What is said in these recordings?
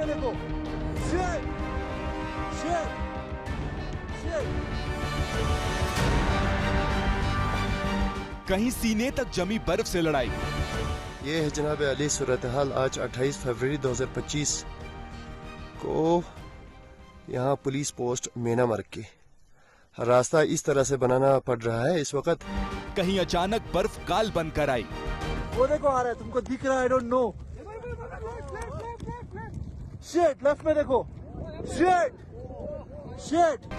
में देखो। Shit! Shit! Shit! कहीं सीने तक जमी बर्फ से लड़ाई। ये है जनाब अली सूरत हाल आज 28 फरवरी 2025 को यहाँ पुलिस पोस्ट मेना मार्ग की। रास्ता इस तरह से बनाना पड़ रहा है इस वक्त। कहीं अचानक बर्फ काल बनकर आई। वो देखो आ रहा है, तुमको दिख रहा है? I don't know. Shit! Left में देखो। Shit! Shit!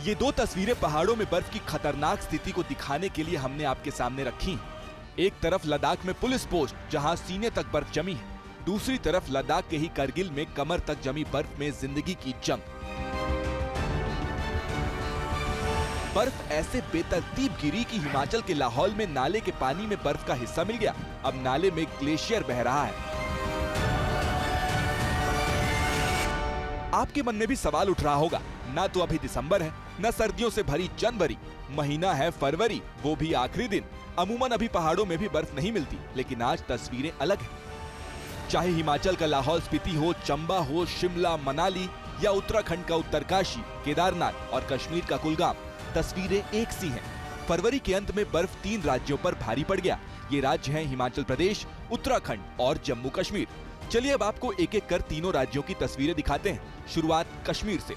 ये दो तस्वीरें पहाड़ों में बर्फ की खतरनाक स्थिति को दिखाने के लिए हमने आपके सामने रखी। एक तरफ लद्दाख में पुलिस पोस्ट जहां सीने तक बर्फ जमी है, दूसरी तरफ लद्दाख के ही करगिल में कमर तक जमी बर्फ में जिंदगी की जंग। बर्फ ऐसे बेतरतीब गिरी कि हिमाचल के लाहौल में नाले के पानी में बर्फ का हिस्सा मिल गया। अब नाले में ग्लेशियर बह रहा है। आपके मन में भी सवाल उठ रहा होगा, ना तो अभी दिसंबर है, न सर्दियों से भरी जनवरी, महीना है फरवरी, वो भी आखिरी दिन। अमूमन अभी पहाड़ों में भी बर्फ नहीं मिलती, लेकिन आज तस्वीरें अलग हैं। चाहे हिमाचल का लाहौल स्पीति हो, चंबा हो, शिमला, मनाली या उत्तराखंड का उत्तरकाशी, केदारनाथ और कश्मीर का कुलगाम, तस्वीरें एक सी हैं। फरवरी के अंत में बर्फ 3 राज्यों पर भारी पड़ गया। ये राज्य हैं हिमाचल प्रदेश, उत्तराखंड और जम्मू कश्मीर। चलिए अब आपको एक एक कर तीनों राज्यों की तस्वीरें दिखाते हैं। शुरुआत कश्मीर से।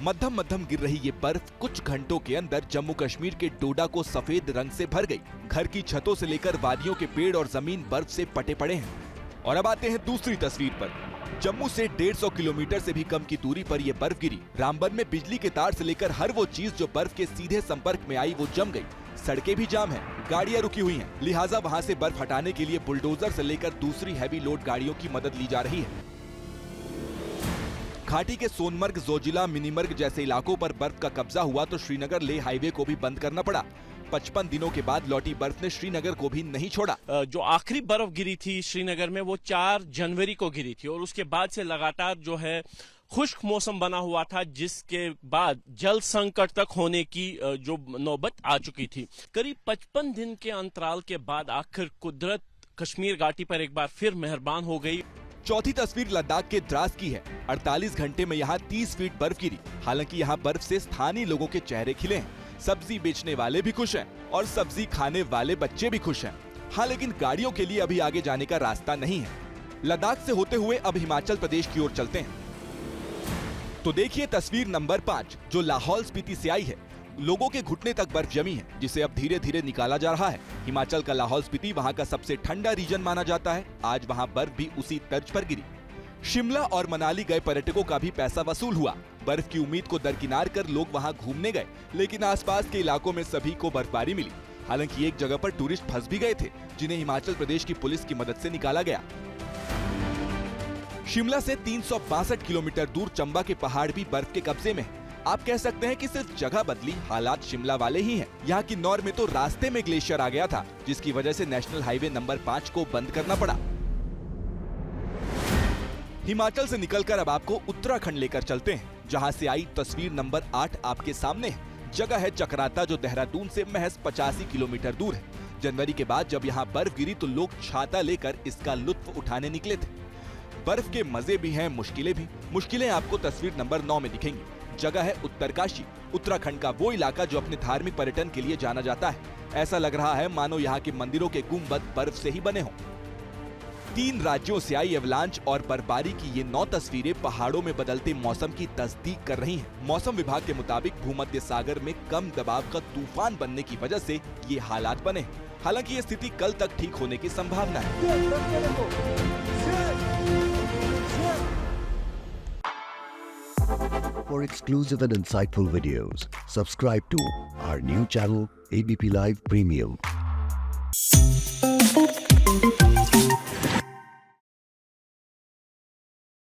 मध्यम मध्यम गिर रही ये बर्फ कुछ घंटों के अंदर जम्मू कश्मीर के डोडा को सफेद रंग से भर गई। घर की छतों से लेकर वादियों के पेड़ और जमीन बर्फ से पटे पड़े हैं। और अब आते हैं दूसरी तस्वीर पर। जम्मू से 150 किलोमीटर से भी कम की दूरी पर यह बर्फ गिरी। रामबन में बिजली के तार से लेकर हर वो चीज जो बर्फ के सीधे संपर्क में आई वो जम गई। सड़कें भी जाम हैं, गाड़ियां रुकी हुई हैं, लिहाजा वहां से बर्फ हटाने के लिए बुलडोजर से लेकर दूसरी हैवी लोड गाड़ियों की मदद ली जा रही है। घाटी के सोनमर्ग, जोजिला, मिनीमर्ग जैसे इलाकों पर बर्फ का कब्जा हुआ तो श्रीनगर लेह हाईवे को भी बंद करना पड़ा। 55 दिनों के बाद लौटी बर्फ ने श्रीनगर को भी नहीं छोड़ा। जो आखिरी बर्फ गिरी थी श्रीनगर में वो 4 जनवरी को गिरी थी और उसके बाद से लगातार जो है खुश्क मौसम बना हुआ था, जिसके बाद जल संकट तक होने की जो नौबत आ चुकी थी। करीब 55 दिन के अंतराल के बाद आखिर कुदरत कश्मीर घाटी पर एक बार फिर मेहरबान हो गई। चौथी तस्वीर लद्दाख के द्रास की है। 48 घंटे में यहाँ 30 फीट बर्फ गिरी। हालांकि यहाँ बर्फ से स्थानीय लोगों के चेहरे खिले हैं। सब्जी बेचने वाले भी खुश हैं और सब्जी खाने वाले बच्चे भी खुश हैं। हाँ, लेकिन गाड़ियों के लिए अभी आगे जाने का रास्ता नहीं है। लद्दाख से होते हुए अब हिमाचल प्रदेश की ओर चलते हैं। तो देखिए तस्वीर नंबर 5 जो लाहौल स्पीति से आई है। लोगों के घुटने तक बर्फ जमी है, जिसे अब धीरे धीरे निकाला जा रहा है। हिमाचल का लाहौल स्पीति वहाँ का सबसे ठंडा रीजन माना जाता है। आज वहाँ बर्फ भी उसी तर्ज पर गिरी। शिमला और मनाली गए पर्यटकों का भी पैसा वसूल हुआ। बर्फ की उम्मीद को दरकिनार कर लोग वहां घूमने गए, लेकिन आसपास के इलाकों में सभी को बर्फबारी मिली। हालांकि एक जगह पर टूरिस्ट फंस भी गए थे, जिन्हें हिमाचल प्रदेश की पुलिस की मदद से निकाला गया। शिमला से 362 किलोमीटर दूर चंबा के पहाड़ भी बर्फ के कब्जे में है। आप कह सकते हैं कि सिर्फ जगह बदली, हालात शिमला वाले ही हैं। यहाँ की नौर में तो रास्ते में ग्लेशियर आ गया था, जिसकी वजह से नेशनल हाईवे नंबर 5 को बंद करना पड़ा। हिमाचल से निकलकर अब आपको उत्तराखंड लेकर चलते हैं, जहां से आई तस्वीर नंबर 8 आपके सामने है। जगह है चक्राता, जो देहरादून से महज 85 किलोमीटर दूर है। जनवरी के बाद जब यहाँ बर्फ गिरी तो लोग छाता लेकर इसका लुत्फ उठाने निकले थे। बर्फ के मजे भी हैं, मुश्किलें भी। मुश्किलें आपको तस्वीर नंबर 9 में दिखेंगी। जगह है उत्तरकाशी, उत्तराखंड का वो इलाका जो अपने धार्मिक पर्यटन के लिए जाना जाता है। ऐसा लग रहा है मानो यहाँ के मंदिरों के गुंबद बर्फ से ही बने हों। 3 राज्यों से आई एवलांच और बर्फबारी की ये 9 तस्वीरें पहाड़ों में बदलते मौसम की तस्दीक कर रही हैं। मौसम विभाग के मुताबिक भूमध्य सागर में कम दबाव का तूफान बनने की वजह से ये हालात बने हैं। हालांकि ये स्थिति कल तक ठीक होने की संभावना है। For exclusive and insightful videos, subscribe to our new channel ABP Live Premium.